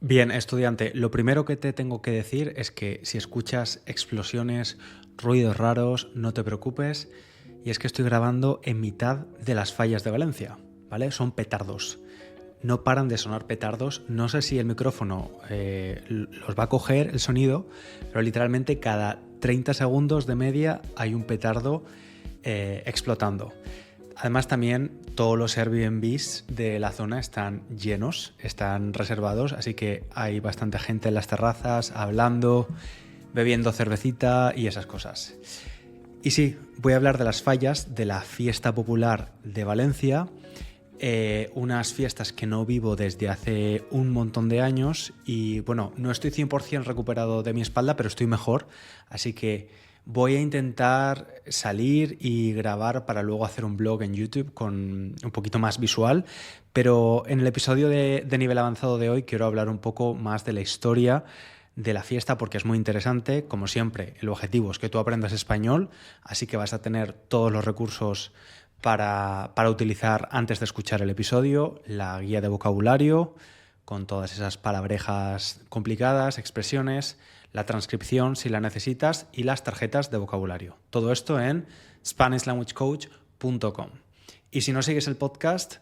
Bien, estudiante, lo primero que te tengo que decir es que si escuchas explosiones, ruidos raros, no te preocupes. Y es que estoy grabando en mitad de las fallas de Valencia, ¿vale? Son petardos. No paran de sonar petardos. No sé si el micrófono los va a coger el sonido, pero literalmente cada 30 segundos de media hay un petardo explotando. Además también todos los Airbnbs de la zona están llenos, están reservados, así que hay bastante gente en las terrazas hablando, bebiendo cervecita y esas cosas. Y sí, voy a hablar de las fallas de la fiesta popular de Valencia, unas fiestas que no vivo desde hace un montón de años y bueno, no estoy 100% recuperado de mi espalda, pero estoy mejor, así que voy a intentar salir y grabar para luego hacer un blog en YouTube con un poquito más visual, pero en el episodio de nivel avanzado de hoy quiero hablar un poco más de la historia de la fiesta porque es muy interesante. Como siempre, el objetivo es que tú aprendas español, así que vas a tener todos los recursos para utilizar antes de escuchar el episodio, la guía de vocabulario con todas esas palabrejas complicadas, expresiones, la transcripción si la necesitas y las tarjetas de vocabulario. Todo esto en SpanishLanguageCoach.com. Y si no sigues el podcast,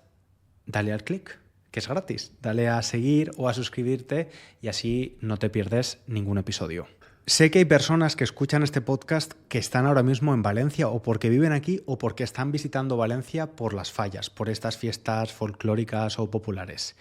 dale al clic, que es gratis. Dale a seguir o a suscribirte y así no te pierdes ningún episodio. Sé que hay personas que escuchan este podcast que están ahora mismo en Valencia o porque viven aquí o porque están visitando Valencia por las fallas, por estas fiestas folclóricas o populares.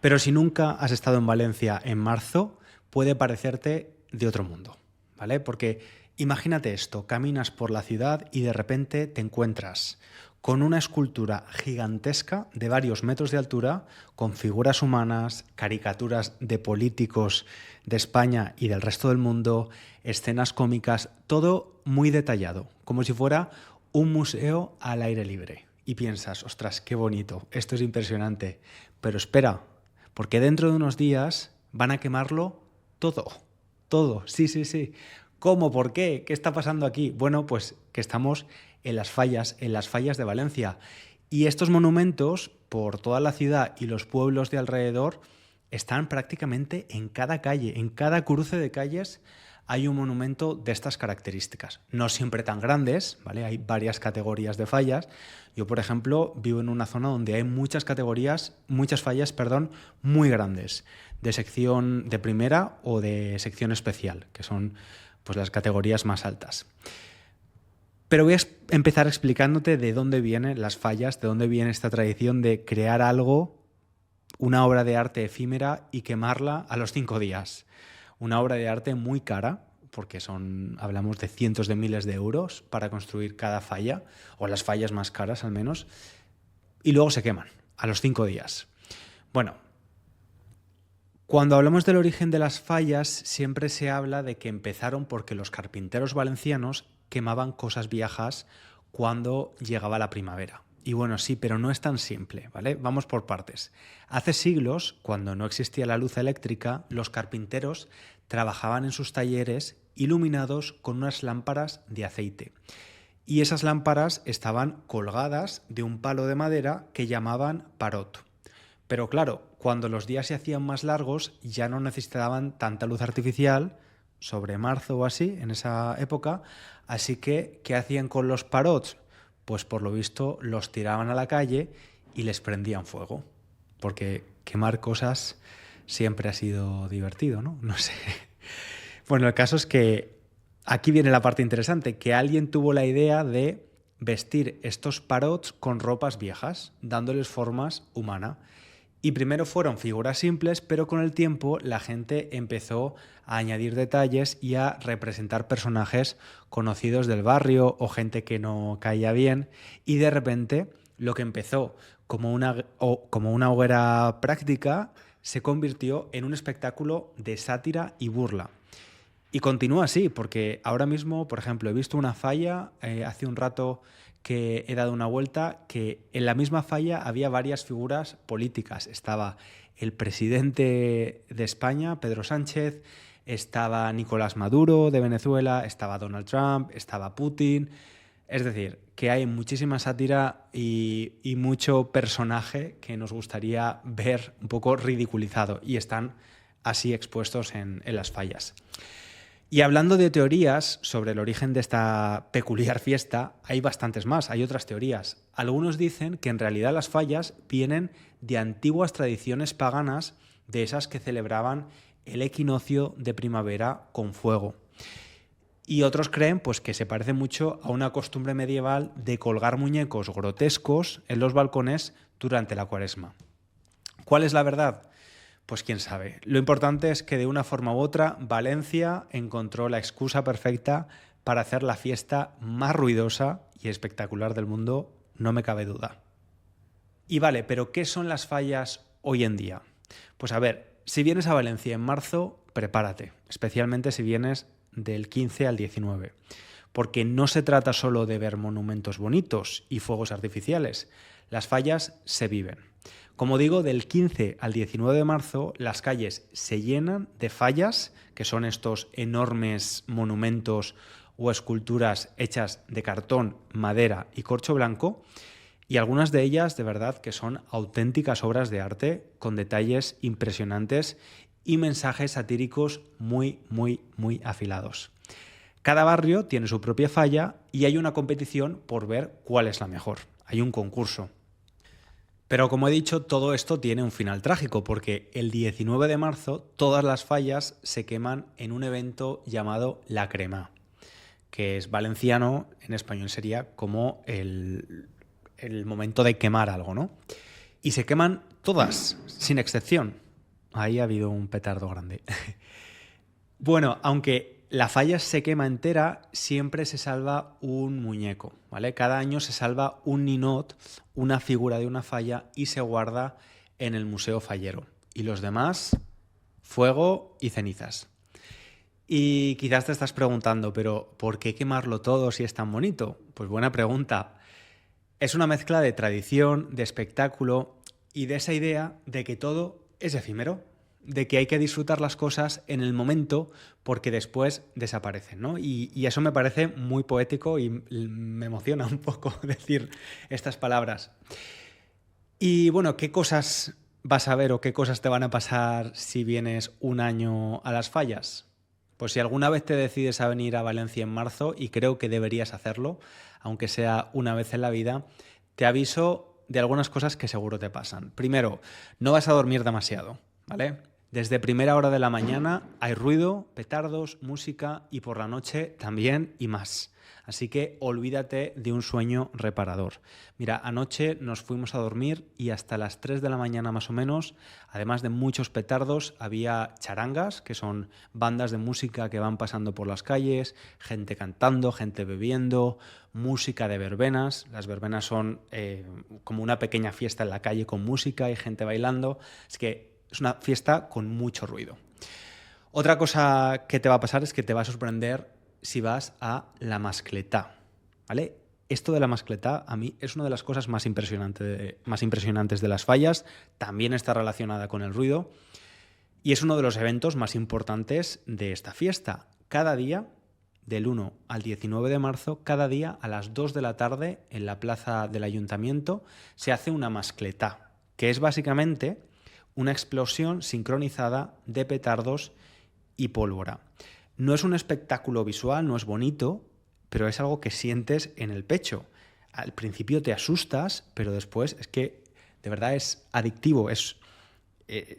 Pero si nunca has estado en Valencia en marzo, puede parecerte de otro mundo, ¿vale? Porque imagínate esto, caminas por la ciudad y de repente te encuentras con una escultura gigantesca de varios metros de altura, con figuras humanas, caricaturas de políticos de España y del resto del mundo, escenas cómicas, todo muy detallado, como si fuera un museo al aire libre. Y piensas, ostras, qué bonito, esto es impresionante. Pero espera, porque dentro de unos días van a quemarlo todo. Todo, sí, sí, sí. ¿Cómo? ¿Por qué? ¿Qué está pasando aquí? Bueno, pues que estamos en las fallas de Valencia. Y estos monumentos, por toda la ciudad y los pueblos de alrededor, están prácticamente en cada calle, en cada cruce de calles hay un monumento de estas características. No siempre tan grandes, ¿vale? Hay varias categorías de fallas. Yo, por ejemplo, vivo en una zona donde hay muchas fallas, muy grandes, de sección de primera o de sección especial, que son pues las categorías más altas. Pero voy a empezar explicándote de dónde vienen las fallas, de dónde viene esta tradición de crear algo, una obra de arte efímera y quemarla a los 5 días. Una obra de arte muy cara, porque hablamos de cientos de miles de euros para construir cada falla, o las fallas más caras al menos, y luego se queman a los 5 días. Bueno, cuando hablamos del origen de las fallas, siempre se habla de que empezaron porque los carpinteros valencianos quemaban cosas viejas cuando llegaba la primavera. Y bueno, sí, pero no es tan simple, ¿vale? Vamos por partes. Hace siglos, cuando no existía la luz eléctrica, los carpinteros trabajaban en sus talleres iluminados con unas lámparas de aceite. Y esas lámparas estaban colgadas de un palo de madera que llamaban parot. Pero claro, cuando los días se hacían más largos ya no necesitaban tanta luz artificial, sobre marzo o así, en esa época, así que ¿qué hacían con los parots? Pues por lo visto los tiraban a la calle y les prendían fuego, porque quemar cosas siempre ha sido divertido, ¿no? No sé. Bueno, el caso es que aquí viene la parte interesante, que alguien tuvo la idea de vestir estos parots con ropas viejas, dándoles formas humanas. Y primero fueron figuras simples, pero con el tiempo la gente empezó a añadir detalles y a representar personajes conocidos del barrio o gente que no caía bien. Y de repente lo que empezó como una hoguera práctica se convirtió en un espectáculo de sátira y burla. Y continúa así, porque ahora mismo, por ejemplo, he visto una falla hace un rato que he dado una vuelta, que en la misma falla había varias figuras políticas. Estaba el presidente de España, Pedro Sánchez, estaba Nicolás Maduro de Venezuela, estaba Donald Trump, estaba Putin. Es decir, que hay muchísima sátira y mucho personaje que nos gustaría ver un poco ridiculizado y están así expuestos en las fallas. Y hablando de teorías sobre el origen de esta peculiar fiesta, hay bastantes más, hay otras teorías. Algunos dicen que en realidad las fallas vienen de antiguas tradiciones paganas, de esas que celebraban el equinoccio de primavera con fuego. Y otros creen pues, que se parece mucho a una costumbre medieval de colgar muñecos grotescos en los balcones durante la Cuaresma. ¿Cuál es la verdad? Pues quién sabe. Lo importante es que de una forma u otra Valencia encontró la excusa perfecta para hacer la fiesta más ruidosa y espectacular del mundo, no me cabe duda. Y vale, pero ¿qué son las fallas hoy en día? Pues a ver, si vienes a Valencia en marzo, prepárate, especialmente si vienes del 15 al 19, porque no se trata solo de ver monumentos bonitos y fuegos artificiales, las fallas se viven. Como digo, del 15 al 19 de marzo las calles se llenan de fallas, que son estos enormes monumentos o esculturas hechas de cartón, madera y corcho blanco, y algunas de ellas de verdad que son auténticas obras de arte con detalles impresionantes y mensajes satíricos muy, muy, muy afilados. Cada barrio tiene su propia falla y hay una competición por ver cuál es la mejor. Hay un concurso. Pero como he dicho, todo esto tiene un final trágico porque el 19 de marzo todas las fallas se queman en un evento llamado La Crema, que es valenciano, en español sería como el momento de quemar algo, ¿no? Y se queman todas, sin excepción. Ahí ha habido un petardo grande. Bueno, aunque la falla se quema entera, siempre se salva un muñeco, ¿vale? Cada año se salva un ninot, una figura de una falla, y se guarda en el Museo Fallero. Y los demás, fuego y cenizas. Y quizás te estás preguntando, pero ¿por qué quemarlo todo si es tan bonito? Pues buena pregunta. Es una mezcla de tradición, de espectáculo y de esa idea de que todo es efímero, de que hay que disfrutar las cosas en el momento porque después desaparecen, ¿no? Y eso me parece muy poético y me emociona un poco decir estas palabras. Y bueno, ¿qué cosas vas a ver o qué cosas te van a pasar si vienes un año a las fallas? Pues si alguna vez te decides a venir a Valencia en marzo, y creo que deberías hacerlo, aunque sea una vez en la vida, te aviso de algunas cosas que seguro te pasan. Primero, no vas a dormir demasiado, ¿vale? Desde primera hora de la mañana hay ruido, petardos, música y por la noche también y más. Así que olvídate de un sueño reparador. Mira, anoche nos fuimos a dormir y hasta las 3 de la mañana más o menos, además de muchos petardos, había charangas, que son bandas de música que van pasando por las calles, gente cantando, gente bebiendo, música de verbenas. Las verbenas son como una pequeña fiesta en la calle con música y gente bailando. Es que es una fiesta con mucho ruido. Otra cosa que te va a pasar es que te va a sorprender si vas a la mascletá, ¿vale? Esto de la mascletá a mí es una de las cosas más impresionantes de las fallas. También está relacionada con el ruido y es uno de los eventos más importantes de esta fiesta. Cada día, del 1 al 19 de marzo, cada día a las 2 de la tarde en la plaza del ayuntamiento se hace una mascletá, que es básicamente una explosión sincronizada de petardos y pólvora. No es un espectáculo visual, no es bonito, pero es algo que sientes en el pecho. Al principio te asustas, pero después es que de verdad es adictivo. Es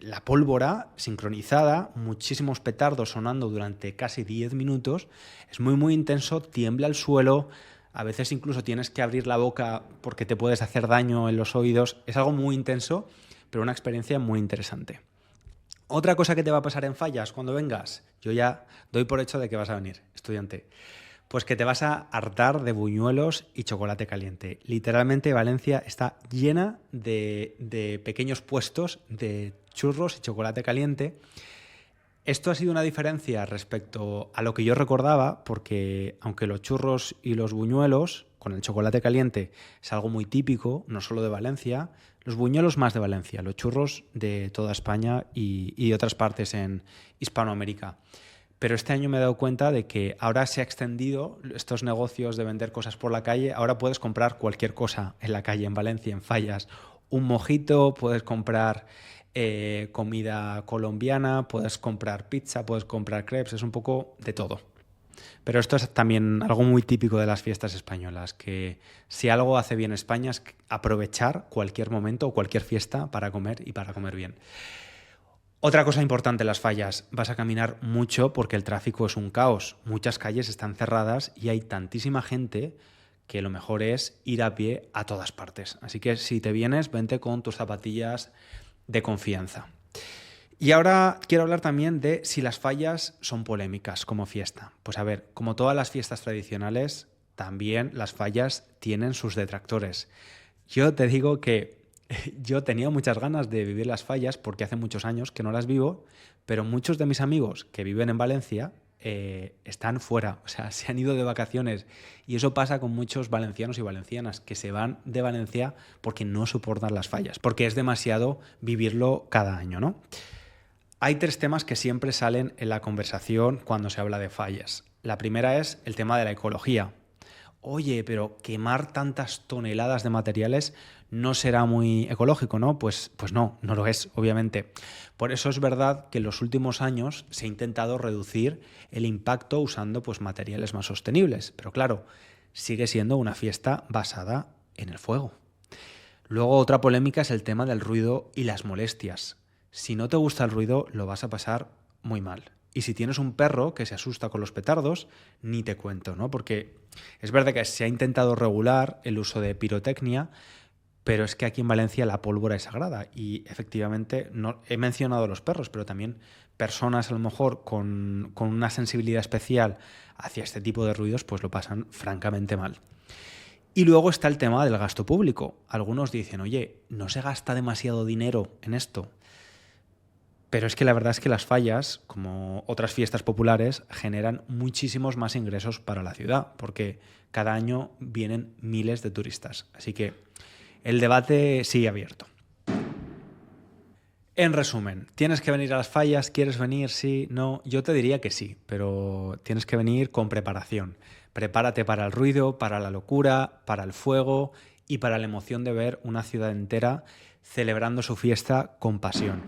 la pólvora sincronizada, muchísimos petardos sonando durante casi 10 minutos. Es muy, muy intenso, tiembla el suelo. A veces incluso tienes que abrir la boca porque te puedes hacer daño en los oídos. Es algo muy intenso, pero una experiencia muy interesante. Otra cosa que te va a pasar en fallas cuando vengas, yo ya doy por hecho de que vas a venir, estudiante, pues que te vas a hartar de buñuelos y chocolate caliente. Literalmente Valencia está llena de pequeños puestos de churros y chocolate caliente. Esto ha sido una diferencia respecto a lo que yo recordaba, porque aunque los churros y los buñuelos con el chocolate caliente es algo muy típico, no solo de Valencia, los buñuelos más de Valencia, los churros de toda España y de otras partes en Hispanoamérica. Pero este año me he dado cuenta de que ahora se ha extendido estos negocios de vender cosas por la calle. Ahora puedes comprar cualquier cosa en la calle, en Valencia, en fallas. Un mojito, puedes comprar comida colombiana, puedes comprar pizza, puedes comprar crepes, es un poco de todo. Pero esto es también algo muy típico de las fiestas españolas, que si algo hace bien España es aprovechar cualquier momento o cualquier fiesta para comer y para comer bien. Otra cosa importante, las fallas. Vas a caminar mucho porque el tráfico es un caos. Muchas calles están cerradas y hay tantísima gente que lo mejor es ir a pie a todas partes. Así que si te vienes, vente con tus zapatillas de confianza. Y ahora quiero hablar también de si las fallas son polémicas como fiesta. Pues a ver, como todas las fiestas tradicionales, también las fallas tienen sus detractores. Yo te digo que yo tenía muchas ganas de vivir las fallas porque hace muchos años que no las vivo, pero muchos de mis amigos que viven en Valencia están fuera, o sea, se han ido de vacaciones. Y eso pasa con muchos valencianos y valencianas que se van de Valencia porque no soportan las fallas, porque es demasiado vivirlo cada año, ¿no? Hay tres temas que siempre salen en la conversación cuando se habla de fallas. La primera es el tema de la ecología. Oye, pero quemar tantas toneladas de materiales no será muy ecológico, ¿no? Pues no, no lo es, obviamente. Por eso es verdad que en los últimos años se ha intentado reducir el impacto usando pues, materiales más sostenibles. Pero claro, sigue siendo una fiesta basada en el fuego. Luego otra polémica es el tema del ruido y las molestias. Si no te gusta el ruido, lo vas a pasar muy mal. Y si tienes un perro que se asusta con los petardos, ni te cuento, ¿no? Porque es verdad que se ha intentado regular el uso de pirotecnia, pero es que aquí en Valencia la pólvora es sagrada y efectivamente no, he mencionado a los perros, pero también personas a lo mejor con una sensibilidad especial hacia este tipo de ruidos, pues lo pasan francamente mal. Y luego está el tema del gasto público. Algunos dicen, oye, ¿no se gasta demasiado dinero en esto? Pero es que la verdad es que las fallas, como otras fiestas populares, generan muchísimos más ingresos para la ciudad, porque cada año vienen miles de turistas. Así que el debate sigue abierto. En resumen, ¿tienes que venir a las fallas? ¿Quieres venir? Sí, no. Yo te diría que sí, pero tienes que venir con preparación. Prepárate para el ruido, para la locura, para el fuego y para la emoción de ver una ciudad entera celebrando su fiesta con pasión.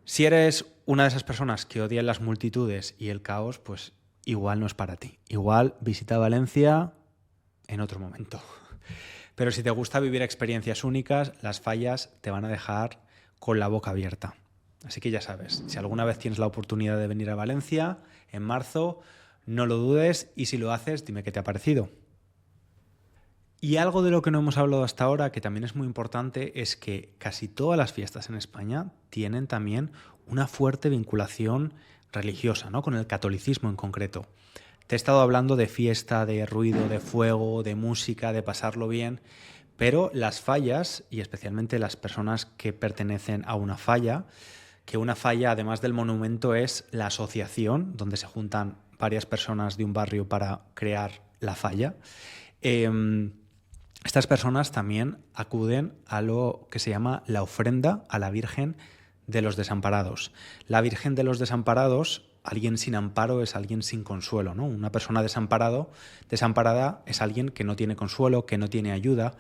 Si eres una de esas personas que odian las multitudes y el caos, pues igual no es para ti. Igual visita Valencia en otro momento. Pero si te gusta vivir experiencias únicas, las fallas te van a dejar con la boca abierta. Así que ya sabes, si alguna vez tienes la oportunidad de venir a Valencia en marzo, no lo dudes y si lo haces, dime qué te ha parecido. Y algo de lo que no hemos hablado hasta ahora, que también es muy importante, es que casi todas las fiestas en España tienen también una fuerte vinculación religiosa, ¿no? Con el catolicismo en concreto. Te he estado hablando de fiesta, de ruido, de fuego, de música, de pasarlo bien, pero las fallas, y especialmente las personas que pertenecen a una falla, que una falla, además del monumento, es la asociación donde se juntan varias personas de un barrio para crear la falla. Estas personas también acuden a lo que se llama la ofrenda a la Virgen de los Desamparados. La Virgen de los Desamparados, alguien sin amparo es alguien sin consuelo, ¿no? Una persona desamparada es alguien que no tiene consuelo, que no tiene ayuda.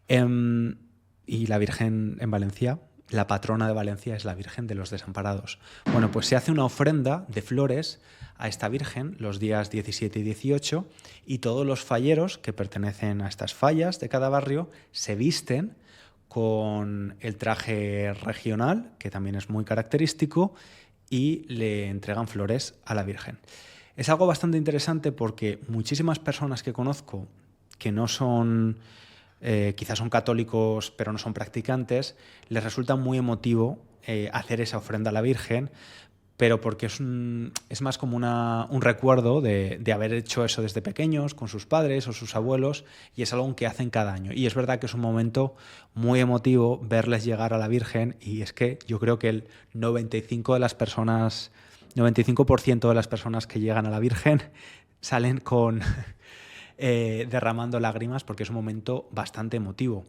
Y la Virgen en Valencia, la patrona de Valencia es la Virgen de los Desamparados. Bueno, pues se hace una ofrenda de flores a esta Virgen los días 17 y 18 y todos los falleros que pertenecen a estas fallas de cada barrio se visten con el traje regional, que también es muy característico, y le entregan flores a la Virgen. Es algo bastante interesante porque muchísimas personas que conozco que no son, quizás son católicos pero no son practicantes, les resulta muy emotivo hacer esa ofrenda a la Virgen, pero porque es más como un recuerdo de haber hecho eso desde pequeños, con sus padres o sus abuelos, y es algo que hacen cada año. Y es verdad que es un momento muy emotivo verles llegar a la Virgen, y es que yo creo que el 95% de las personas que llegan a la Virgen salen con derramando lágrimas porque es un momento bastante emotivo.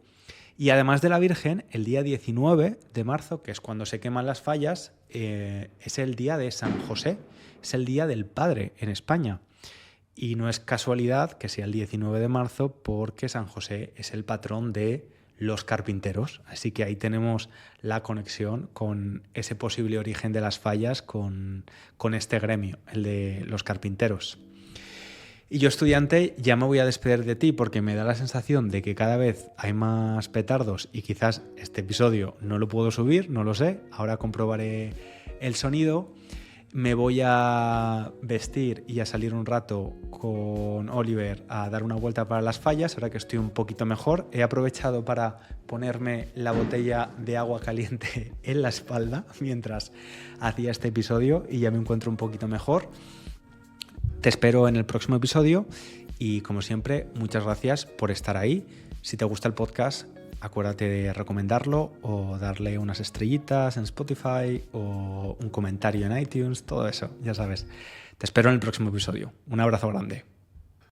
Y además de la Virgen, el día 19 de marzo, que es cuando se queman las fallas, es el día de San José, es el día del Padre en España. Y no es casualidad que sea el 19 de marzo porque San José es el patrón de los carpinteros. Así que ahí tenemos la conexión con ese posible origen de las fallas con este gremio, el de los carpinteros. Y yo, estudiante, ya me voy a despedir de ti porque me da la sensación de que cada vez hay más petardos y quizás este episodio no lo puedo subir, no lo sé. Ahora comprobaré el sonido. Me voy a vestir y a salir un rato con Oliver a dar una vuelta para las fallas, ahora que estoy un poquito mejor. He aprovechado para ponerme la botella de agua caliente en la espalda mientras hacía este episodio y ya me encuentro un poquito mejor. Te espero en el próximo episodio y, como siempre, muchas gracias por estar ahí. Si te gusta el podcast, acuérdate de recomendarlo o darle unas estrellitas en Spotify o un comentario en iTunes, todo eso, ya sabes. Te espero en el próximo episodio. Un abrazo grande.